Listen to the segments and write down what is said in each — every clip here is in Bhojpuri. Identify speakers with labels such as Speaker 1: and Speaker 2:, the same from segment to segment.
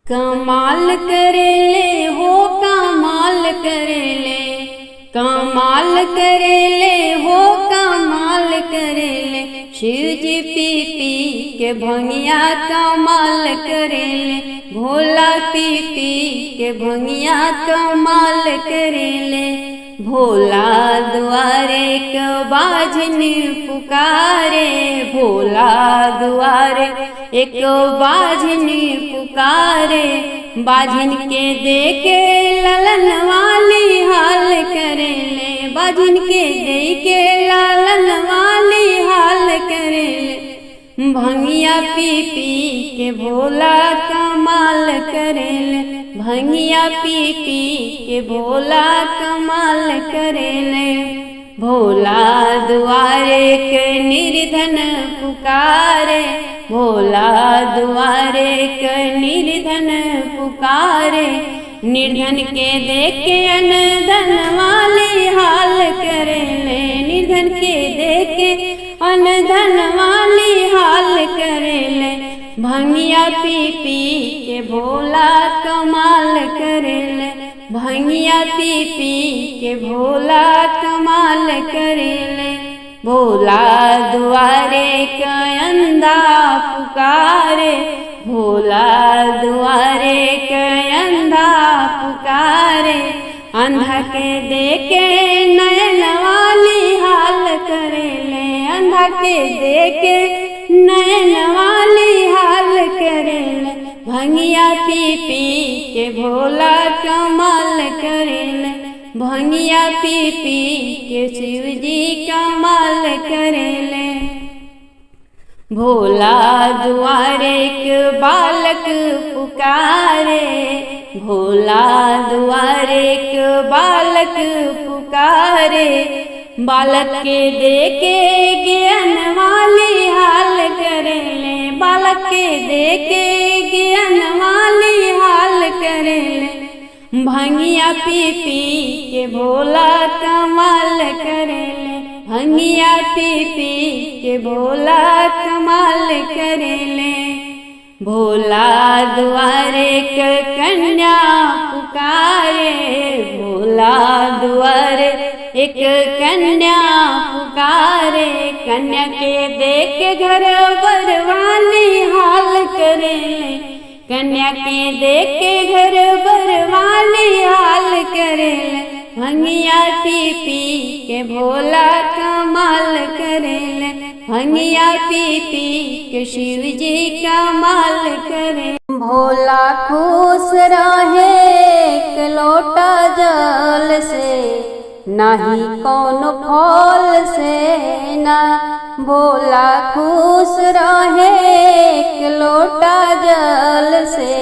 Speaker 1: कमाल करेले हो कमाल करेले, कमाल करेले हो कमाल करेले। शिव जी पी पी के भंगिया कमाल करेले, भोला पी पी के भंगिया कमाल करेले। भोला दुआरे क बाझन पुकारे, भोला दुआरे एक बाझन पुकारे। बाझन के देके ललन वाली हाल करेले, बाझन के देके ललन वाली हाल करेले। भंगिया पी पी के भोला कमाल करेले, भंगिया पी पी के भोला कमाल करेले। भोला दुआरे के निर्धन पुकारे, भोला दुआरे के निर्धन पुकारे। निर्धन के देके अनधन वाली हाल करेले, निर्धन के देके अनधन वाली हाल करेले। भंगिया पी पी के भोला कमाल करेले, भंगिया पी पी के भोला कमाल करेले। भोला दुआरे का अंधा पुकारे, भोला दुआरे का अंधा पुकारे। अंधा के देके नयन वाली हाल करेले, अंधा के देके नयन वाली हाल करेले। भंगिया पी पी के भोला कमाल करेले, भंगिया पी पी के शिव जी कमाल करेले। भोला दुआरे एक बालक पुकारे, भोला दुआरे एक बालक पुकारे। बालक के देके ज्ञान वाली हाल करेले, बालक के देके ज्ञान वाली हाल करेले। भंगिया पी पी के भोला कमाल करेले, भंगिया पी पी के भोला कमाल करेले। भोला दुआरे क कन्या पुकारे, भोला दुआरे एक कन्या पुकारे। कन्या के देके घर बर वाली हाल करेले, कन्या के देके घर बर वाली हाल करेले। भंगिया पी पी के भोला कमाल करेले, भंगिया पी पी के शिव जी कमाल करे। भोला खुश रहे एक लोटा जल से, नाही कौनो फल से ना। भोला खुश रहे एक लोटा जल से,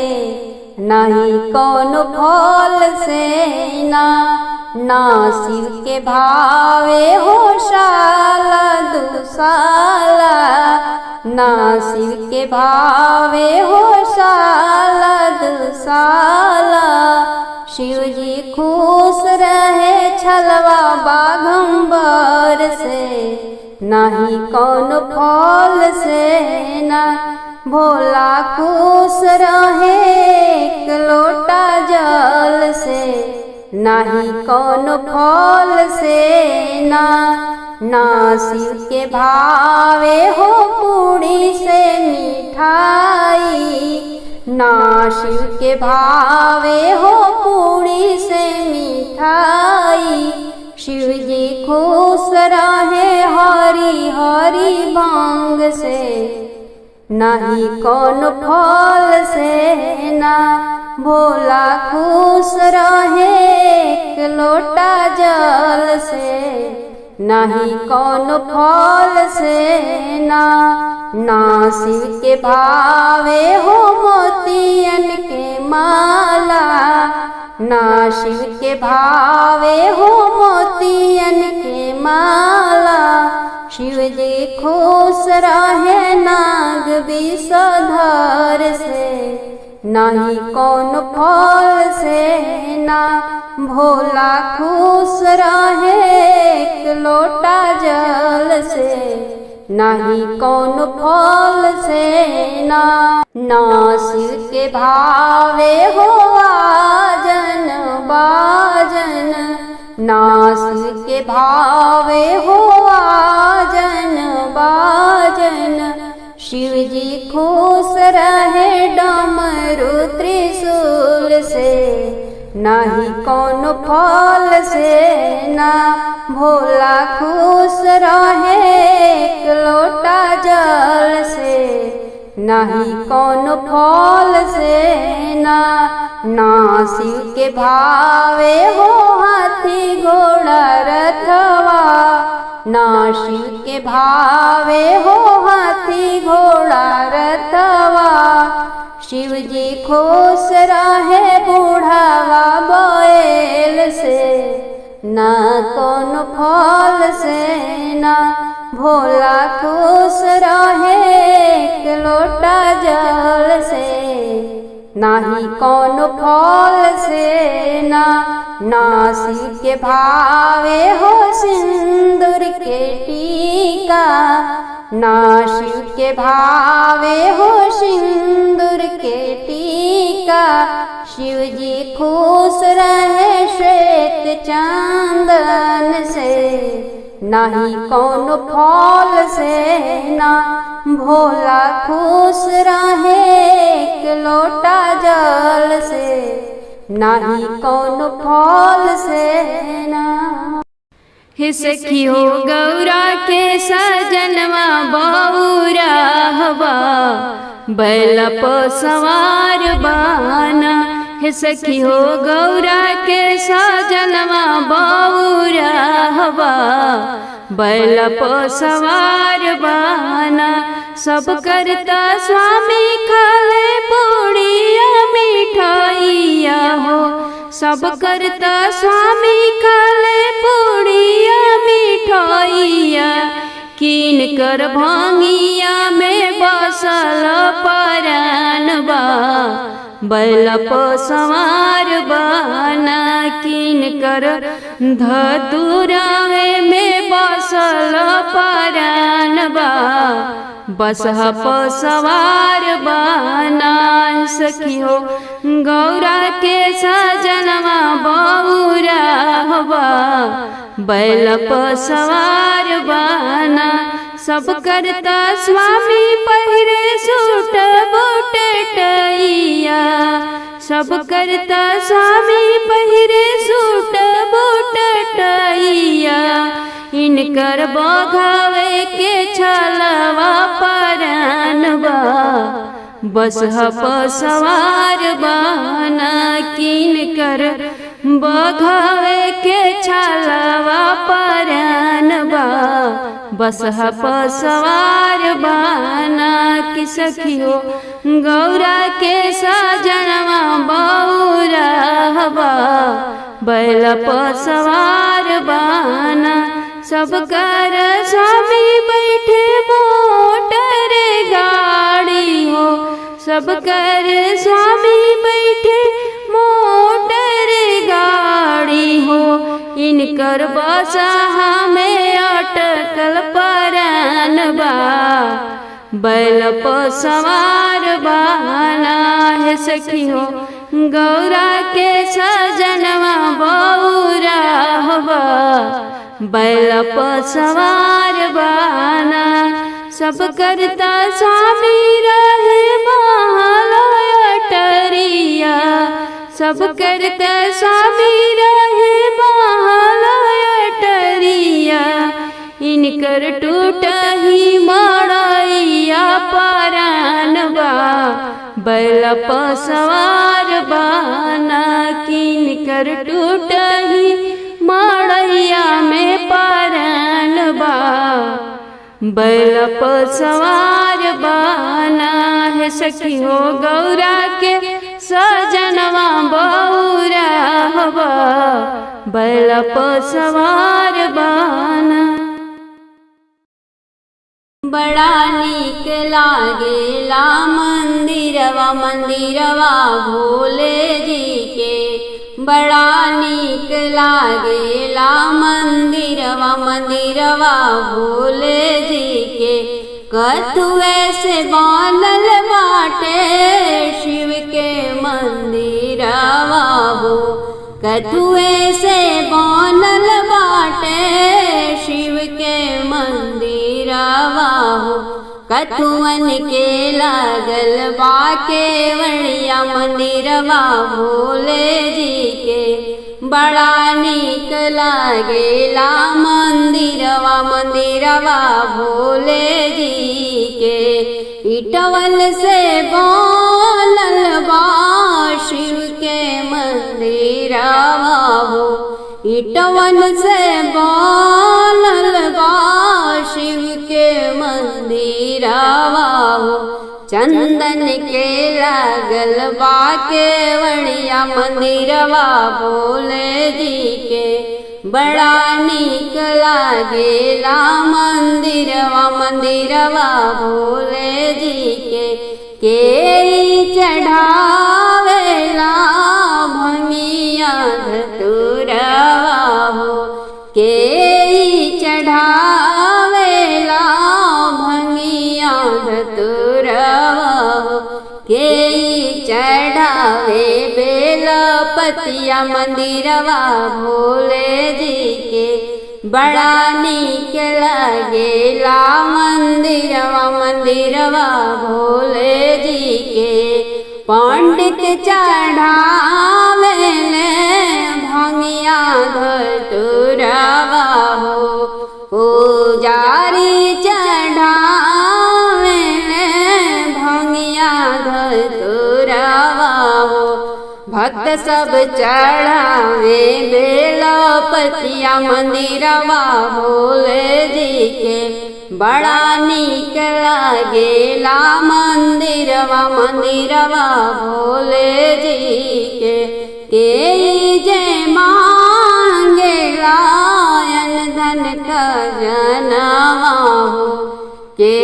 Speaker 1: नाही कौनो फल से ना। ना शिव के भावे हो शाला दुसाला, ना शिव के भावे हो शाला दुसाला। शिव जी खुश रहे छलवा बाघंबर से, नाही कौन फल से ना। भोला खुश रहे एक लोटा जल से, नाही कौन फल से ना। ना शिव के भावे हो पूड़ी से मिठाई, ना शिव के भावे हो पूड़ी से मिठाई। शिव जी खुश रहे हरी हरी भांग से, नाही कौन फल से ना। भोला खुश रहे एक लोटा जल से, नाही कौन फल से ना। ना शिव के भावे हो मोतियन के माला, ना शिव के भावे हो मोतियन के माला। शिव जी खुश रहे नाग विषधर से, नाही कौन फल से ना। भोला खुश रहे एक लोटा जल से, नहीं कौन फल से ना शिव के भावे हो आजन बाजन, ना शिव के भावे हो आजन बाजन। शिव जी खुश रहे डमरू त्रिशूल से, नहीं कौन फल से ना भोला खुश रहे एक लोटा जल से, नहीं कौन फल से ना शिव के भावे हो हाथी घोड़ा रथवा, ना शिव के भावे हो हाथी घोड़ा रथवा। शिव जी खुश रहे बूढ़ावा बैल से, ना कौन फल से ना भोला खुश रहे एक लोटा जल से, नाही कौन फल से ना शिव के भावे हो सिंदूर के टीका, ना शिव के भावे हो सिंदूर के टीका। शिव जी खुश रहे श्वेत चंदन से, नहीं कौन फल से ना भोला खुश रहे एक लोटा जल से, नहीं कौन फल से ना।
Speaker 2: हे सखी हो गौरा के सजनवा बौरा हवा बैल पर सवार बाना। हे सखी हो गौरा के सजनवा बौरा हवा बैल पर सवार बाना। सब करता स्वामी खाले पूड़िया मिठाइया हो, सब करता स्वामी खाले पूड़िया मिठाइया। कीन कर भांगिया में बसल परानबा बैल पर सवार बाना। कीन कर धतुरावे में बसल परानबा बसहा पर सवार बाना। सखी हो गौरा के सजनवा बौरा हवा बैल पर सवार बाना। सब करता स्वामी पहिरे सूट बूट टैया, सब करता स्वामी पहिरे सूट बूट टैया। इनकर बघावे के छलवा परानबा बसहा पर सवार बाना। किनकर बघावे के छलवा परानबा बसहा पर सवार बाना। कि सखी हो गौरा के सजनवा बौरा हवा बैल पर सवार बाना। सब कर स्वामी बैठे मोटर गाड़ी हो, सब कर स्वामी बैठे मोटर गाड़ी हो। इनकर बसहा में अटकल परानबा बैल पर सवार बाना। है सखी हो गौरा के सजनवा बौरा हवा बैल पर सवार बाना। सब करता स्वामी रहे महालयटरिया, सब करता स्वामी रहे महालयटरिया। इनकर टूटही मड़ैया परानबा बैल पर सवार बाना। किनकर टूटही मड़ैया में परानबा बैल पर सवार बाना। है सखी हो गौरा के सजनवा बौरा हवा बैल पर सवार बाना।
Speaker 1: बड़ा नीक लागेला मंदिरवा मंदिरवा भोले जी के, बड़ा नीक लागेला मंदिरवा मंदिरवा भोले जी के कथुए से बनल बाटे शिव के मंदिरवा हो कथुए से बनल बाटे शिव के मंदिरवा हो कथुअन के लागल बा केवड़िया मंदिरवा भोले जी के बड़ा नीक लागेला मंदिरवा मंदिरवा भोले जी के इटवल से बनल बा शिव के मंदिरवा हो इटवन से बनल बा शिव के मंदिरवा हो चंदन के लागल बा केवड़िया मंदिरवा भोले जी के बड़ा नीक लागेला मंदिरवा मंदिरवा भोले जी के चढ़ावेला भंगिया धतुरवा हो के चढ़ावेला भंगिया धतुरवा हो के चढ़ावे बेलपतिया मंदिरवा भोले जी के बड़ा नीक लागेला मंदिरवा मंदिरवा भोले जी के पंडित चढ़ावेले भंगिया धतुरवा हो पुजारी चढ़ावेले भंगिया धतुरवा हो भक्त सब चढ़ावे बेलपतिया मंदिरवा भोले जी के बड़ा नीक लागेला मंदिरवा मंदिरवा भोले जी के जय मांगेला अन्न धन खजनवा हो के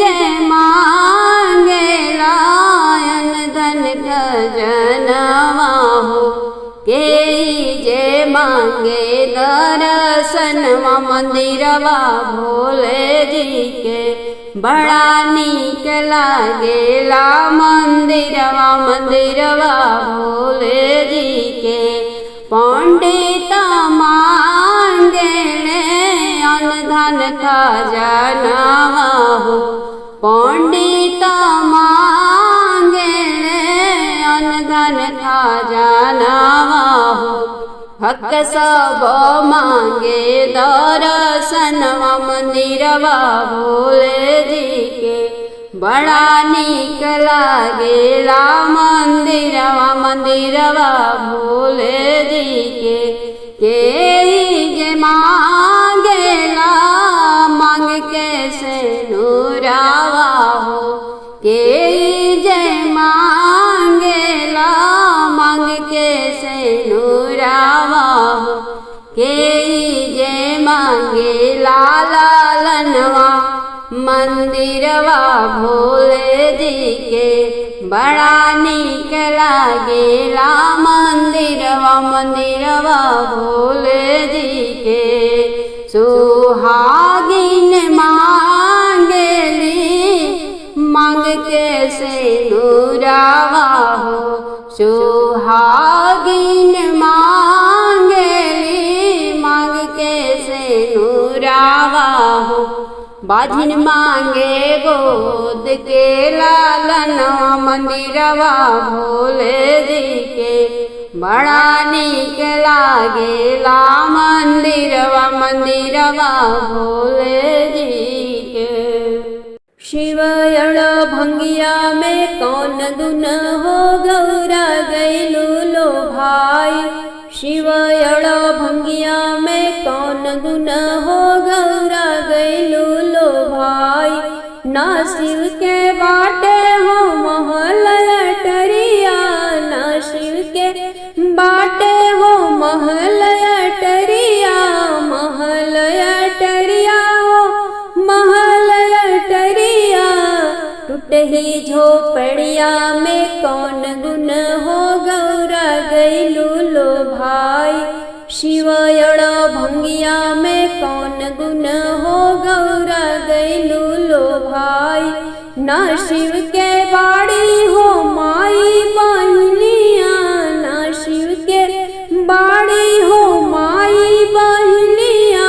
Speaker 1: जय मांगेला अन्न धन खजनवा हो के जय मांगे दर्शनवा मंदिरवा भोले जी के बड़ा नीक लागेला मंदिरवा मंदिरवा भोले जी के पंडित मांगेले अन्न धन खजनवा हो पंडित मांगेले अन्न धन खजनवा हो भक्त सब मांगे दर्शनवा मंदिरवा भोले जी के बड़ा नीक लागेला मंदिरवा मंदिरवा भोले जी के जे मांगेला मांग के से नूरावा हो के जय मांगेला मांग के से नूरावा हो के जय मांगेला लालनवा मंदिरवा भोले जी के बड़ा नीक लागेला मंदिरवा मंदिरवा भोले जी के सुहागिन मांगेली मांग के से नूरावा हो सुहागिन मांगेली मांग के से नूरावा हो बाझिन मांगे गोद के लालनवा मंदिरवा भोले जी के बड़ा नीक लागेला मंदिरवा मंदिरवा भोले जी के शिवयण भंगिया में कौन दुन हो गौरा गैलू लो भाई शिवयण भंगिया में कौन दुन हो गौरा गैलू लो भाई ना शिव के बाटे हो महल अटरिया ना शिव के बाटे हो महल अटरिया महल अटरिया हो महल अटरिया टूट ही झोपड़िया में कौन गुन हो गौरा गई गैलू लो भाई। शिवयण भंगिया में कौन गुण हो गौरा गैलू लो भाई। ना शिव के बाड़ी हो माई बहनिया, ना शिव के बाड़ी हो माई बहनिया।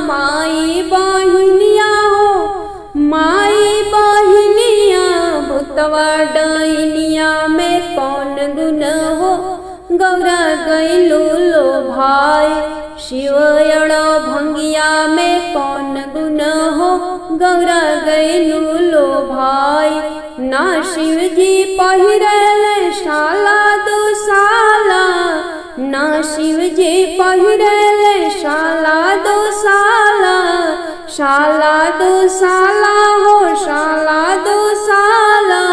Speaker 1: माई बहनिया हो माई बहनिया, भूतवा डैनिया में कौन गुण हो गौरा गैलू लो भाई। शिवयण भंगिया में कौन गुण हो गौरा गैलू लो भाई। ना शिव जी पहिरल शाला दुशाला, ना शिव जी पहिरल शाला दुशाला। शाला दुशाला हो शाला दुशाला,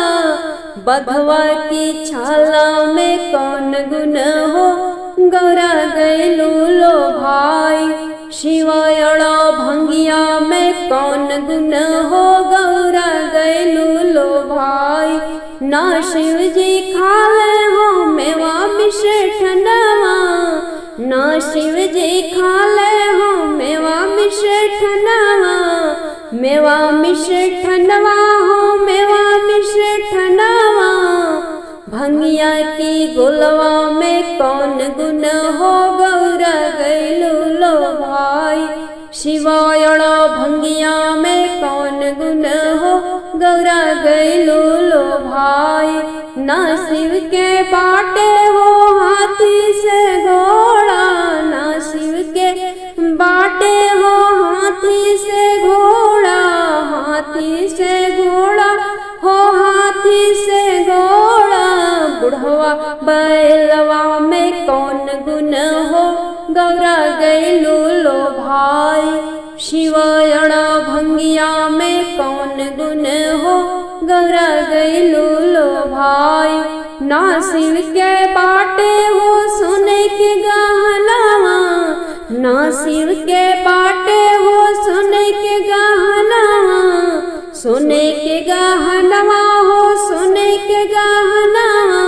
Speaker 1: बधवा की छाला में कौन गुण हो गौरा गैलू लो भाई। शिवयण भंगिया में कौन गुण हो गौरा गैलू लो भाई। ना शिव जी खाले हो मेवा मिष्ठनवा, ना शिव जी खाले हो मेवा मिष्ठनवा। मेवा मिष्ठनवा हो मेवा मिष्ठनवा, भंगिया की गोलवा में कौन गुण हो गौरा गैलू लो भाई। शिवयण भंगिया में कौन गुण हो गौरा गैलू लो भाई। ना शिव के बाटे हो हाथी से घोड़ा, ना शिव के बाटे हो हाथी से घोड़ा। हाथी से घोड़ा हो हाथी से घोड़ा, बुढ़वा बैलवा में कौन गुण हो गौरा गैलू लो भाई। शिवयण भंगिया में कौन गुण हो गौरा गैलू लो भाई। ना शिव के बाटे हो सोने के गहनवा, ना शिव के बाटे हो सोने के गहनवा। सोने के गहनवा हो सोने के गहनवा,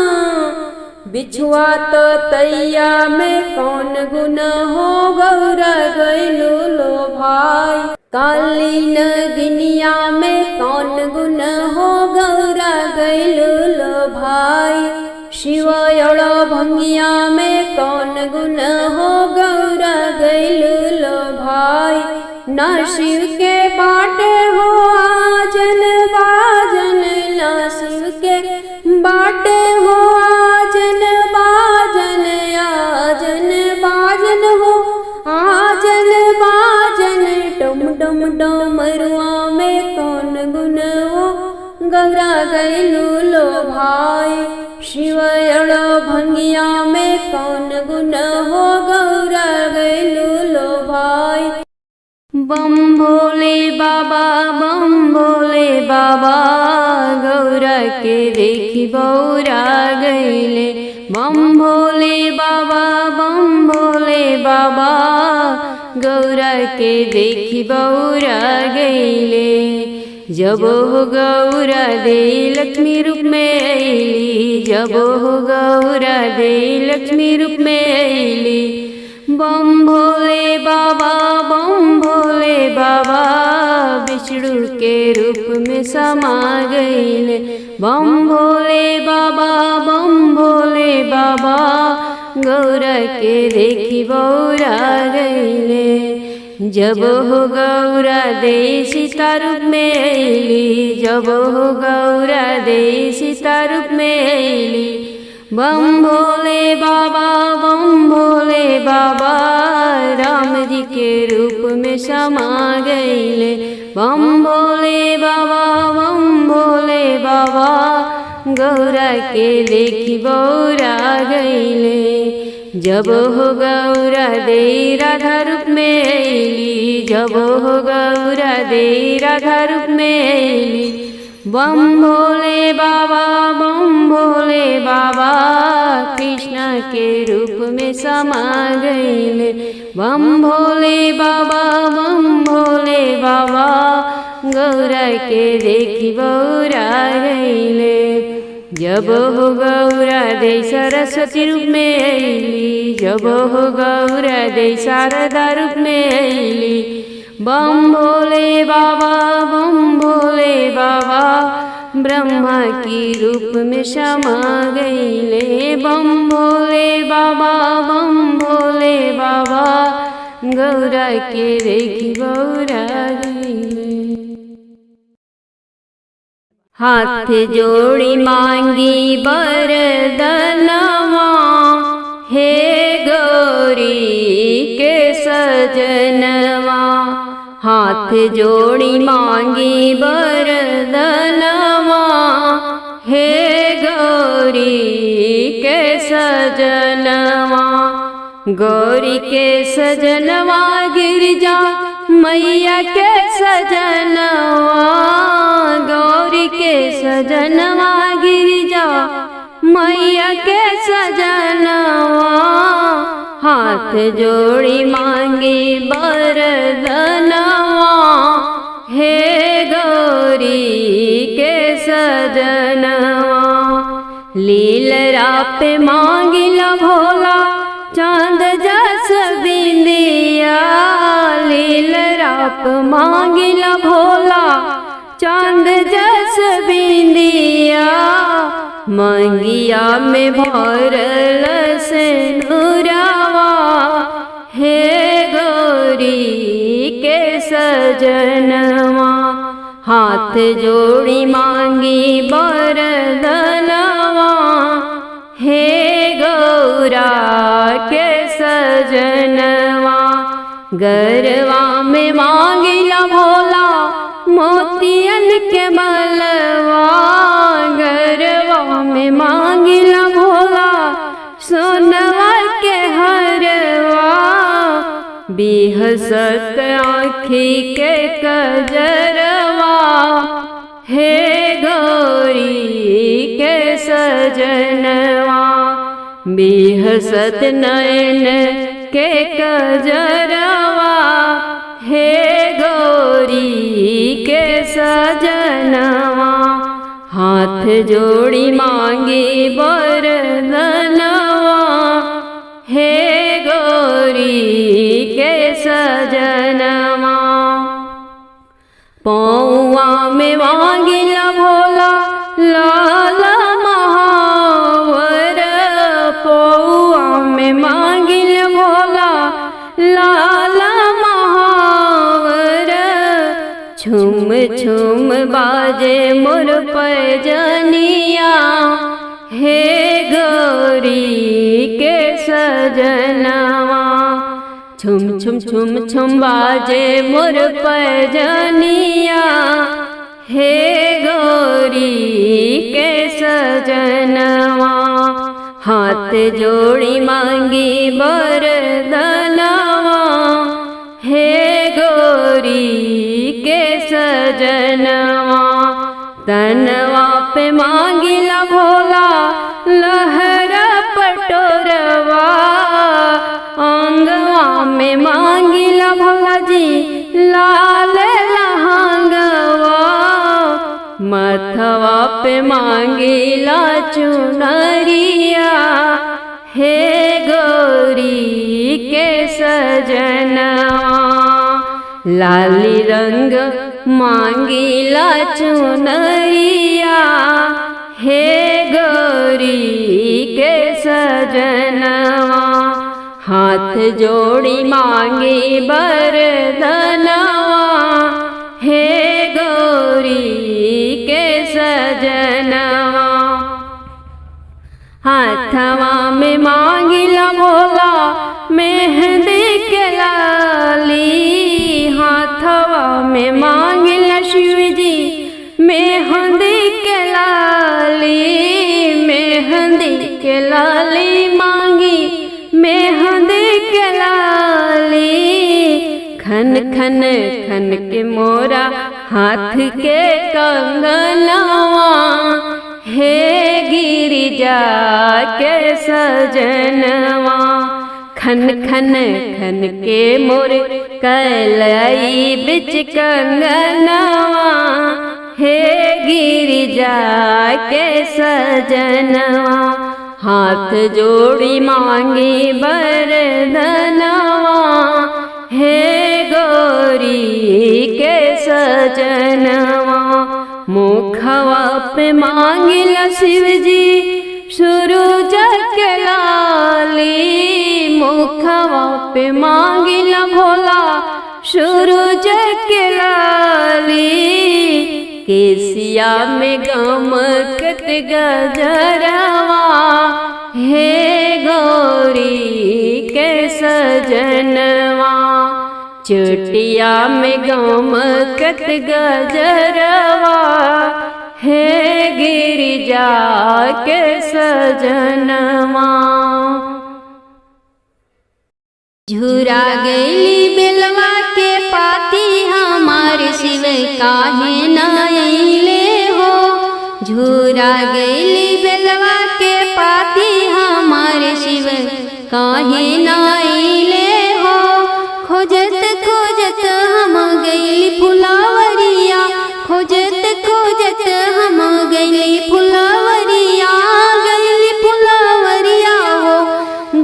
Speaker 1: बिछुआ तो तैया में कौन गुण हो गौरा गैलू लो भाई। काली नगिनिया में कौन गुण हो गौरा गैलू लो भाई। शिवयण भंगिया में कौन गुण हो गौरा गैलू लो भाई। ना शिव के बाटे हो आजन बाजन, ना शिव के बाटे हो आजन बाजन। आजन बाजन हो आजन बाजन, डम डम डमरुआ में कौन गुण हो गौरा गैलू लो भाई। शिवयण भंगिया में कौन गुण हो गौरा गैलू लो भाई।
Speaker 2: बम भोले बाबा बम भोले बाबा, गौरा के देखी बौरा गैले। बम भोले बाबा बम भोले बाबा, गौरा के देखी बौरा गैले। जब हो गौरा दे लक्ष्मी रूप में अली, जब हो गौरा दे लक्ष्मी रूप में अली। बम भोले बाबा बम भोले बाबा, विष्णु के रूप में समा गईले। बम भोले बाबा बम भोले बाबा, गौरा के देखी बौरा गईले। जब हो गौरा दे सीता रूप में अली, जब हो गौरा दे सीता रूप में अली। बम भोले बाबा बम भोले बाबा, राम जी के रूप में समा गईले। बम भोले बाबा बम भोले बाबा, गौरा के देखी बौरा गईले। जब हो गौरा दे राधा रूप में अली, जब हो गौरा दे राधा रूप में अली। बम भोले बाबा बम भोले बाबा, कृष्ण के रूप में समा गईले। बम भोले बाबा बम भोले बाबा, गौरा के देखी बौरा गईले। जब हो गौरा दे सरस्वती रूप में अली, जब हो गौरा दे शारदा रूप में अली। बम भोले बाबा, बम भोले बाबा, ब्रह्मा की रूप में समा गईले। बम भोले बाबा, बम भोले बाबा, गौरा के देखी गौरा गईले। हाथ जोड़ी मांगी वरदानवा, हे गौरी के सजनवा। हाथ जोड़ी मांगी वरदानवा, हे गौरी के सजनवा। गौरी के सजनवा गिरजा मैया के सजनवा, गौरी के सजनवा गिरजा मैया के सजनवा। हाथ जोड़ी मांगी वरदानवा, हे गौरी के सजनवा। लीलरा पे मांगिला भोला चांद जस बिंदिया, लीलरा पे मांगिला भोला चांद जस बिंदिया। मंगिया में भरल सिंदूरवा, हे गौरी के सजनवा। हाथ जोड़ी मांगी वरदानवा, हे गौरा के सजनवा। गरवा में मांगिला भोला मोतियन के मलवा, गरवा में मांगिला भोला सोनवा के हरवा। बिहसत आँखी के कजरवा, हे गौरी के सजनवा। बिहसत नयन के कजरवा, हे गौरी के सजनवा। हाथ जोड़ी मांगी वरदानवा, हे गौरी के सजनवा। पौआ में मांगिला भोला लाल महावर, पौआ में मांगिला भोला लाल महावर। झूम झूम बाजे मोर पैजनिया, हे गौरी के सजनवा। झुम झुम झुम झुम बाजे मोर पैजनिया, हे गौरी के सजनवा। हाथ जोड़ी मांगी वरदानवा, हे गौरी के सजनवा। तनवा पे मांगिला भोला लहर पटोरवा, अंगवा में मांगिला भोला जी लाल लहंगवा। मथवा पे मांगिला चुनरिया, हे गौरी के सजनवा। लाली रंग मांगिला चुनरिया, हे गौरी के सजनवा। हाथ जोड़ी मांगी वरदानवा, हे गौरी के सजनवा। हाथवा में मांगिला भोला मेहंदी के लाली, हाथवा में मांगिला शिवजी मेहंदी के लाली। मेहंदी के लाली मांगी मेहंदी के लाली। खन खन खन के मोरा हाथ के कंगनवा, हे गिरिजा के सजनवा। खन खन खन के मोर कलाई बिच कंगनवा, हे गिरिजा के सजनवा हाथ जोड़ी मांगे बरदनवा हे गौरी के सजनवा मुखवा पे मांगिला शिवजी सूरज के लाली मुखवा पे मांगिला भोला सूरज के लाली केसिया में गमकत गजरवा हे गौरी के सजनवा चुटिया में गमकत गजरवा हे गिरिजा के सजनवा।
Speaker 1: झुरा गईली बेलवा के पाती हमारे शिव काहे न अइले हो झुरा गईली बेलवा के पाती हमारे शिव काहे न अइले हो खोजत खोजत हम गईली फुलावरिया खोजत खोजत हम गईली फुलावरिया हो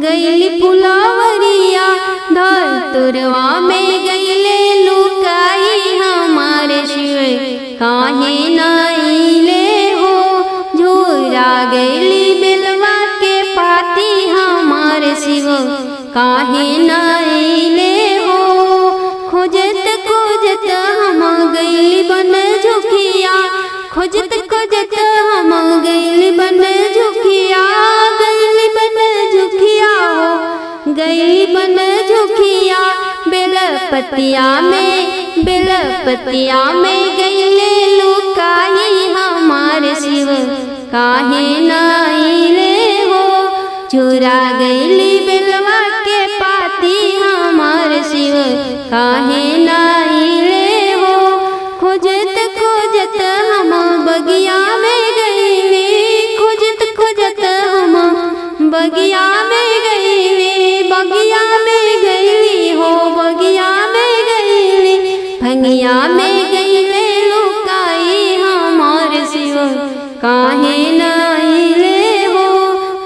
Speaker 1: गईली फुलावरिया धतुरवा में गईले लुकाई हमारे शिव काहे न अइले हो झुरा गईली बेलवा के पाती हमारे शिव काहे न अइले हो खोजत खोजत हम गईली बन झुकिया खोजत खोजत हम गईली बन झुकिया हो गईली बन झुकिया बेलपतिया में गईले लुकाई हमारे शिव काहे न अइले हो चुरा गईली बेलवा के पाती हमारे शिव काहे न अइले हो खोजत खोजत हम बगिया में गईली खोजत खोजत हम बगिया में गईली हो बगिया में गईली भंगिया में गईले लुकाई हमारे शिव काहे न अइले हो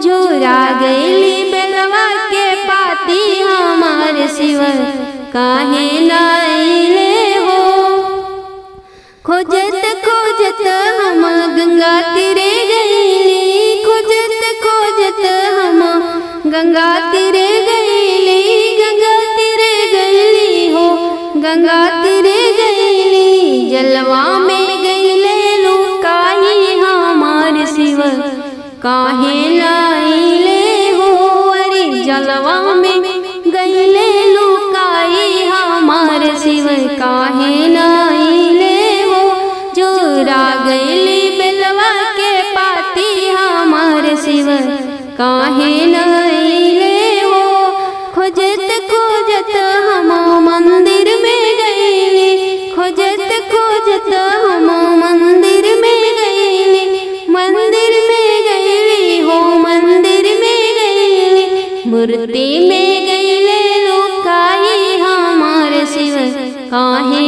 Speaker 1: झुरा गईली बेलवा के पाती हमारे शिव काहे न अइले हो खोजत खोजत हम गंगा तीरे गईली खोजत खोजत हम गंगा तीरे गईली हो गंगा तीरे गईली जलवा में गईले लुकाई हमारे शिव काहे न अइले हो अरे जलवा में गईले लुकाई हमारे शिव काहे न अइले हो झुरा गईली बेलवा के पाती हमारे शिव काहे न अइले हो खोजत खोजत हम मंदिर में गईली खोजत खोजत हम मंदिर में गईली हो मंदिर में गईली मूर्ति में गईले लुकाई हमारे शिव काहे